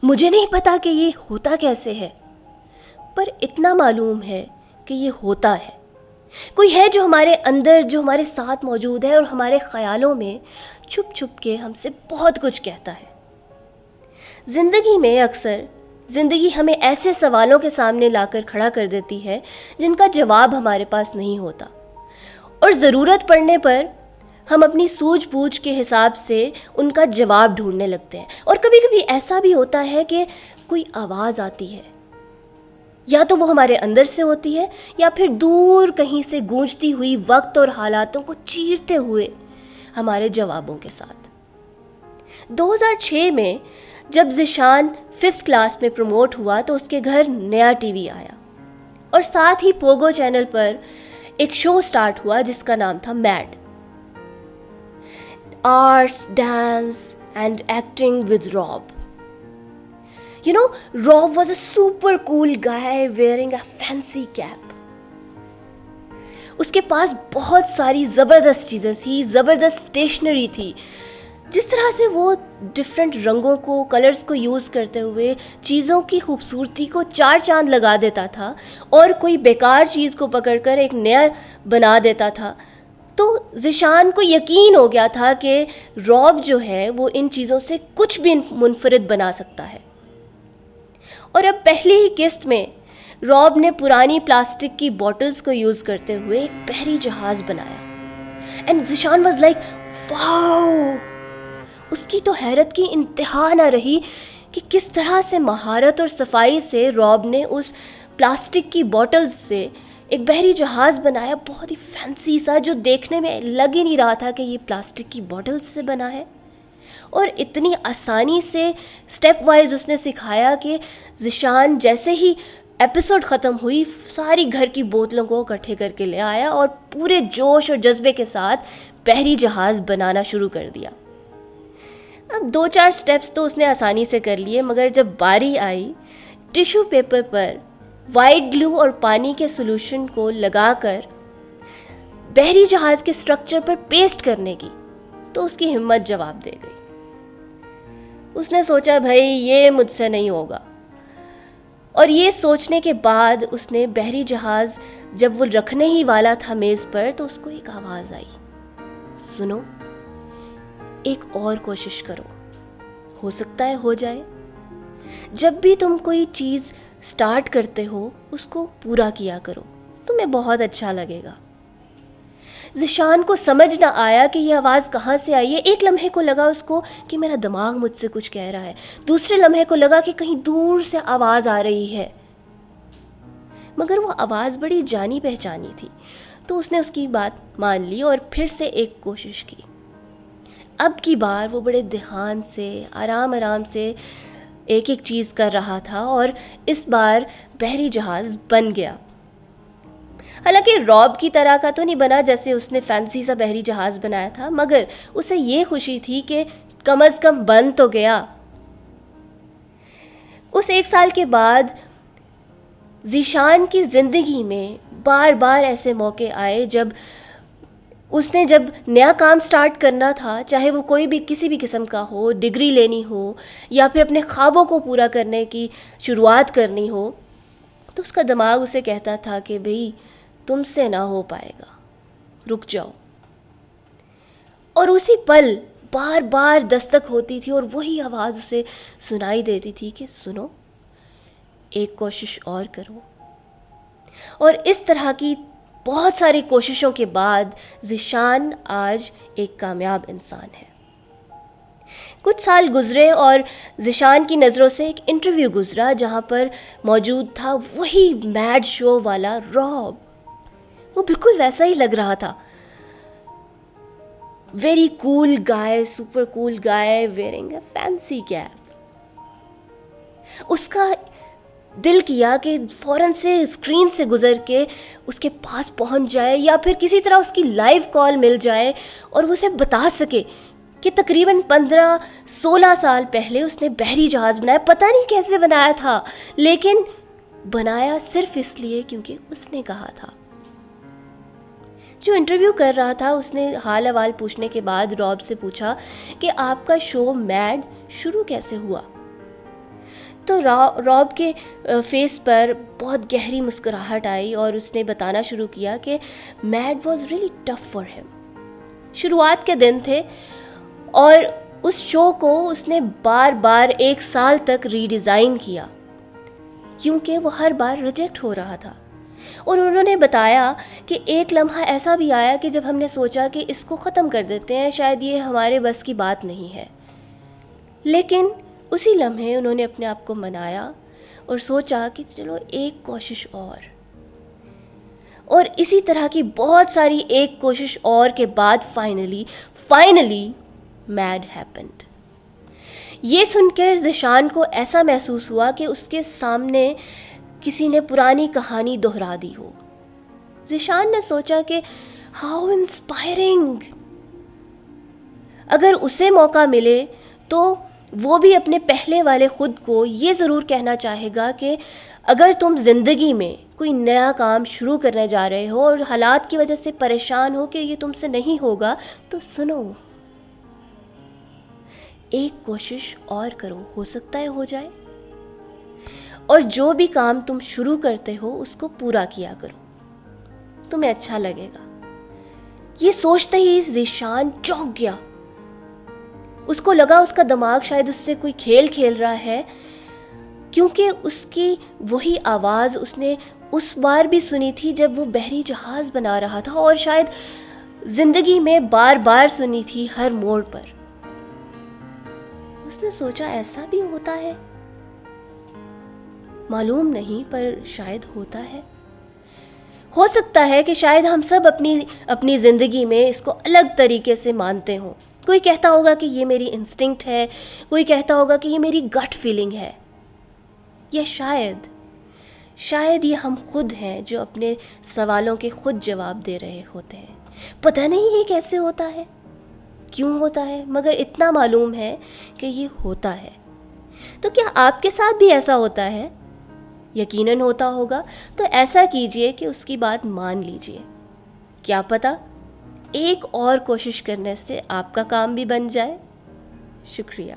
مجھے نہیں پتا کہ یہ ہوتا کیسے ہے، پر اتنا معلوم ہے کہ یہ ہوتا ہے۔ کوئی ہے جو ہمارے اندر، جو ہمارے ساتھ موجود ہے اور ہمارے خیالوں میں چھپ چھپ کے ہم سے بہت کچھ کہتا ہے۔ زندگی میں اکثر زندگی ہمیں ایسے سوالوں کے سامنے لا کر کھڑا کر دیتی ہے جن کا جواب ہمارے پاس نہیں ہوتا، اور ضرورت پڑنے پر ہم اپنی سوجھ بوجھ کے حساب سے ان کا جواب ڈھونڈنے لگتے ہیں۔ اور کبھی کبھی ایسا بھی ہوتا ہے کہ کوئی آواز آتی ہے، یا تو وہ ہمارے اندر سے ہوتی ہے یا پھر دور کہیں سے گونجتی ہوئی وقت اور حالاتوں کو چیرتے ہوئے ہمارے جوابوں کے ساتھ۔ 2006 میں جب ذیشان 5th کلاس میں پروموٹ ہوا تو اس کے گھر نیا ٹی وی آیا، اور ساتھ ہی پوگو چینل پر ایک شو سٹارٹ ہوا جس کا نام تھا made, arts, dance and acting with روب۔ You know, Rob was a super cool guy wearing a fancy cap. اس کے پاس بہت ساری زبردست چیزیں تھی، زبردست اسٹیشنری تھی۔ جس طرح سے وہ ڈفرینٹ رنگوں کو، کلرز کو یوز کرتے ہوئے چیزوں کی خوبصورتی کو چار چاند لگا دیتا تھا اور کوئی بیکار چیز کو پکڑ کر ایک نیا بنا دیتا تھا، تو ذیشان کو یقین ہو گیا تھا کہ روب جو ہے وہ ان چیزوں سے کچھ بھی منفرد بنا سکتا ہے۔ اور اب پہلی ہی قسط میں روب نے پرانی پلاسٹک کی بوٹلز کو یوز کرتے ہوئے ایک بحری جہاز بنایا، and Zeeshan was like wow. اس کی تو حیرت کی انتہا نہ رہی کہ کس طرح سے مہارت اور صفائی سے روب نے اس پلاسٹک کی بوٹلز سے ایک بحری جہاز بنایا، بہت ہی فینسی سا، جو دیکھنے میں لگ ہی نہیں رہا تھا کہ یہ پلاسٹک کی بوٹلز سے بنا ہے۔ اور اتنی آسانی سے سٹیپ وائز اس نے سکھایا کہ ذیشان جیسے ہی ایپیسوڈ ختم ہوئی ساری گھر کی بوتلوں کو اکٹھے کر کے لے آیا اور پورے جوش اور جذبے کے ساتھ بحری جہاز بنانا شروع کر دیا۔ اب 2-4 سٹیپس تو اس نے آسانی سے کر لیے، مگر جب باری آئی ٹیشو پیپر پر وائٹ گلو اور پانی کے سولوشن کو لگا کر بحری جہاز کے سٹرکچر پر پیسٹ کرنے کی، تو اس کی ہمت جواب دے گئی۔ اس نے سوچا بھائی یہ مجھ سے نہیں ہوگا، اور یہ سوچنے کے بعد اس نے بحری جہاز جب وہ رکھنے ہی والا تھا میز پر تو اس کو ایک آواز آئی، سنو، ایک اور کوشش کرو، ہو سکتا ہے ہو جائے۔ جب بھی تم کوئی چیز سٹارٹ کرتے ہو اس کو پورا کیا کرو، تمہیں بہت اچھا لگے گا۔ ذیشان کو سمجھ نہ آیا کہ یہ آواز کہاں سے آئی ہے۔ ایک لمحے کو لگا اس کو کہ میرا دماغ مجھ سے کچھ کہہ رہا ہے، دوسرے لمحے کو لگا کہ کہیں دور سے آواز آ رہی ہے، مگر وہ آواز بڑی جانی پہچانی تھی، تو اس نے اس کی بات مان لی اور پھر سے ایک کوشش کی۔ اب کی بار وہ بڑے دھیان سے آرام آرام سے ایک ایک چیز کر رہا تھا، اور اس بار بحری جہاز بن گیا۔ حالانکہ روب کی طرح کا تو نہیں بنا جیسے اس نے فینسی سا بحری جہاز بنایا تھا، مگر اسے یہ خوشی تھی کہ کم از کم بن تو گیا۔ اس 1 سال کے بعد ذیشان کی زندگی میں بار بار ایسے موقع آئے جب نیا کام سٹارٹ کرنا تھا، چاہے وہ کوئی بھی کسی بھی قسم کا ہو، ڈگری لینی ہو یا پھر اپنے خوابوں کو پورا کرنے کی شروعات کرنی ہو، تو اس کا دماغ اسے کہتا تھا کہ بھئی تم سے نہ ہو پائے گا، رک جاؤ۔ اور اسی پل بار بار دستک ہوتی تھی اور وہی آواز اسے سنائی دیتی تھی کہ سنو، ایک کوشش اور کرو۔ اور اس طرح کی بہت ساری کوششوں کے بعد ذیشان آج ایک کامیاب انسان ہے۔ کچھ سال گزرے اور ذیشان کی نظروں سے ایک انٹرویو گزرا جہاں پر موجود تھا وہی میڈ شو والا روب۔ وہ بالکل ویسا ہی لگ رہا تھا، very cool guy, super cool guy wearing a fancy cap. اس کا دل کیا کہ فوراً سے اسکرین سے گزر کے اس کے پاس پہنچ جائے یا پھر کسی طرح اس کی لائیو کال مل جائے اور وہ اسے بتا سکے کہ تقریباً 15-16 سال پہلے اس نے بحری جہاز بنایا۔ پتہ نہیں کیسے بنایا تھا، لیکن بنایا صرف اس لیے کیونکہ اس نے کہا تھا۔ جو انٹرویو کر رہا تھا اس نے حال احوال پوچھنے کے بعد روب سے پوچھا کہ آپ کا شو میڈ شروع کیسے ہوا؟ تو راب کے فیس پر بہت گہری مسکراہٹ آئی اور اس نے بتانا شروع کیا کہ made was really tough for ہم. شروعات کے دن تھے اور اس شو کو اس نے بار بار 1 سال تک ری ڈیزائن کیا کیونکہ وہ ہر بار ریجیکٹ ہو رہا تھا. اور انہوں نے بتایا کہ ایک لمحہ ایسا بھی آیا کہ جب ہم نے سوچا کہ اس کو ختم کر دیتے ہیں, شاید یہ ہمارے بس کی بات نہیں ہے, لیکن اسی لمحے انہوں نے اپنے آپ کو منایا اور سوچا کہ چلو ایک کوشش اور اسی طرح کی بہت ساری ایک کوشش اور کے بعد فائنلی میڈ ہیپنڈ. یہ سن کر ذیشان کو ایسا محسوس ہوا کہ اس کے سامنے کسی نے پرانی کہانی دہرا دی ہو. ذیشان نے سوچا کہ ہاؤ انسپائرنگ. اگر اسے موقع ملے تو وہ بھی اپنے پہلے والے خود کو یہ ضرور کہنا چاہے گا کہ اگر تم زندگی میں کوئی نیا کام شروع کرنے جا رہے ہو اور حالات کی وجہ سے پریشان ہو کہ یہ تم سے نہیں ہوگا, تو سنو, ایک کوشش اور کرو, ہو سکتا ہے ہو جائے. اور جو بھی کام تم شروع کرتے ہو اس کو پورا کیا کرو, تمہیں اچھا لگے گا. یہ سوچتے ہی ذیشان چونک گیا. اس کو لگا اس کا دماغ شاید اس سے کوئی کھیل رہا ہے, کیونکہ اس کی وہی آواز اس نے اس بار بھی سنی تھی جب وہ بحری جہاز بنا رہا تھا, اور شاید زندگی میں بار بار سنی تھی ہر موڑ پر. اس نے سوچا ایسا بھی ہوتا ہے, معلوم نہیں پر شاید ہوتا ہے. ہو سکتا ہے کہ شاید ہم سب اپنی زندگی میں اس کو الگ طریقے سے مانتے ہوں. کوئی کہتا ہوگا کہ یہ میری انسٹنکٹ ہے, کوئی کہتا ہوگا کہ یہ میری گٹ فیلنگ ہے, یا شاید یہ ہم خود ہیں جو اپنے سوالوں کے خود جواب دے رہے ہوتے ہیں. پتہ نہیں یہ کیسے ہوتا ہے, کیوں ہوتا ہے, مگر اتنا معلوم ہے کہ یہ ہوتا ہے. تو کیا آپ کے ساتھ بھی ایسا ہوتا ہے؟ یقیناً ہوتا ہوگا. تو ایسا کیجئے کہ اس کی بات مان لیجئے. کیا پتہ ایک اور کوشش کرنے سے آپ کا کام بھی بن جائے. شکریہ.